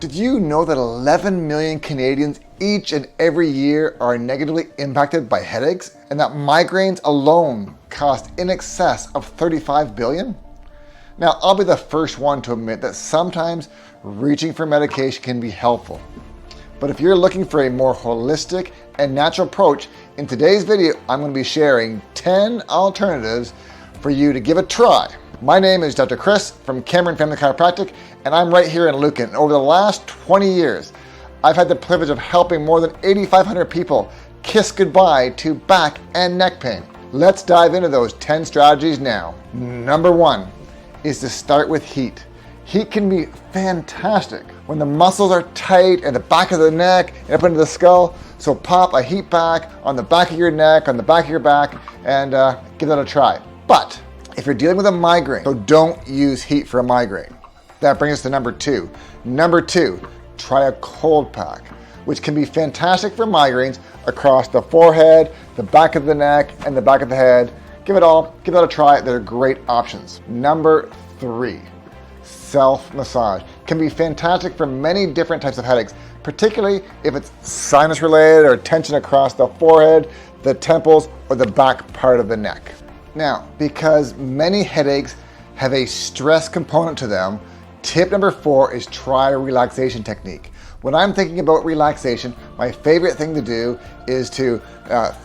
Did you know that 11 million Canadians each and every year are negatively impacted by headaches, and that migraines alone cost in excess of $35 billion? Now, I'll be the first one to admit that sometimes reaching for medication can be helpful. But if you're looking for a more holistic and natural approach, in today's video, I'm going to be sharing 10 alternatives for you to give a try. My name is Dr. Chris from Cameron Family Chiropractic, and I'm right here in Lucan. And over the last 20 years, I've had the privilege of helping more than 8,500 people kiss goodbye to back and neck pain. Let's dive into those 10 strategies now. Number 1 is to start with heat. Heat can be fantastic when the muscles are tight at the back of the neck and up into the skull. So pop a heat pack on the back of your neck, on the back of your back, and give that a try. But if you're dealing with a migraine, so don't use heat for a migraine. That brings us to number 2. Number 2, try a cold pack, which can be fantastic for migraines across the forehead, the back of the neck, and the back of the head. Give that a try. They're great options. Number 3, self-massage. Can be fantastic for many different types of headaches, particularly if it's sinus related or tension across the forehead, the temples, or the back part of the neck. Now, because many headaches have a stress component to them, tip number 4 is try a relaxation technique. When I'm thinking about relaxation, my favorite thing to do is to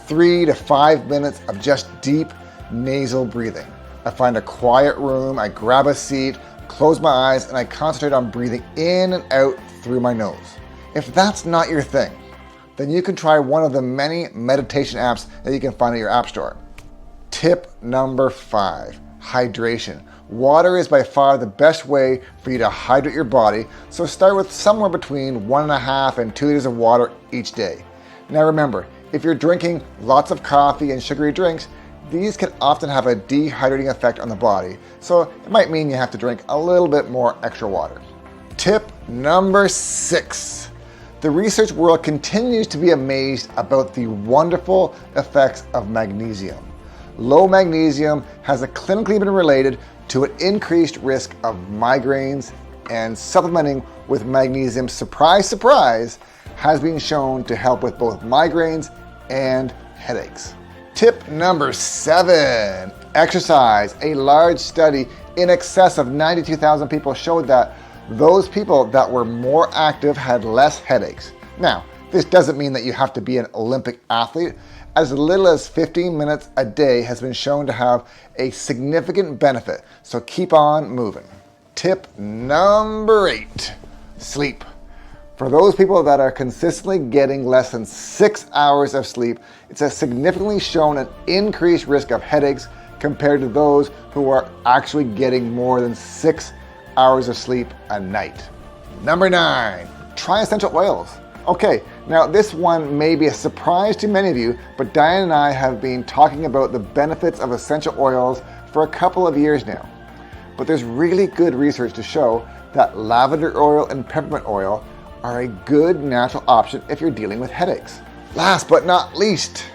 3 to 5 minutes of just deep nasal breathing. I find a quiet room, I grab a seat, close my eyes, and I concentrate on breathing in and out through my nose. If that's not your thing, then you can try one of the many meditation apps that you can find at your app store. Tip number 5, hydration. Water is by far the best way for you to hydrate your body, so start with somewhere between 1.5 and 2 liters of water each day. Now remember, if you're drinking lots of coffee and sugary drinks, these can often have a dehydrating effect on the body, so it might mean you have to drink a little bit more extra water. Tip number 6. The research world continues to be amazed about the wonderful effects of magnesium. Low magnesium has clinically been related to an increased risk of migraines, and supplementing with magnesium, surprise, surprise, has been shown to help with both migraines and headaches. Tip number 7, exercise. A large study in excess of 92,000 people showed that those people that were more active had less headaches. Now, this doesn't mean that you have to be an Olympic athlete. As little as 15 minutes a day has been shown to have a significant benefit, so keep on moving. Tip number 8, sleep. For those people that are consistently getting less than 6 hours of sleep, it's a significantly shown an increased risk of headaches compared to those who are actually getting more than 6 hours of sleep a night. Number 9, try essential oils. Okay, now this one may be a surprise to many of you, but Diane and I have been talking about the benefits of essential oils for a couple of years now. But there's really good research to show that lavender oil and peppermint oil are a good natural option if you're dealing with headaches. Last but not least,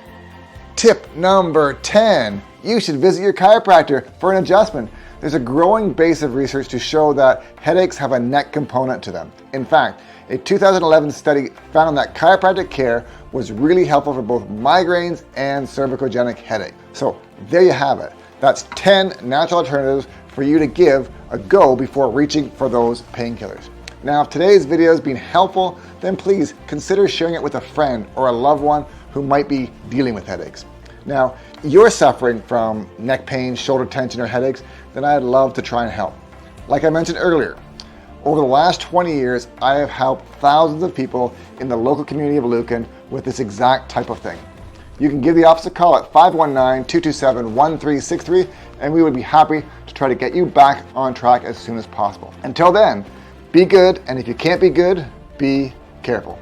tip number 10, you should visit your chiropractor for an adjustment. There's a growing base of research to show that headaches have a neck component to them. In fact, a 2011 study found that chiropractic care was really helpful for both migraines and cervicogenic headache. So there you have it. That's 10 natural alternatives for you to give a go before reaching for those painkillers. Now, if today's video has been helpful, then please consider sharing it with a friend or a loved one who might be dealing with headaches. Now, you're suffering from neck pain, shoulder tension, or headaches, then I'd love to try and help. Like I mentioned earlier, over the last 20 years, I have helped thousands of people in the local community of Lucan with this exact type of thing. You can give the office a call at 519-227-1363, and we would be happy to try to get you back on track as soon as possible. Until then, be good, and if you can't be good, be careful.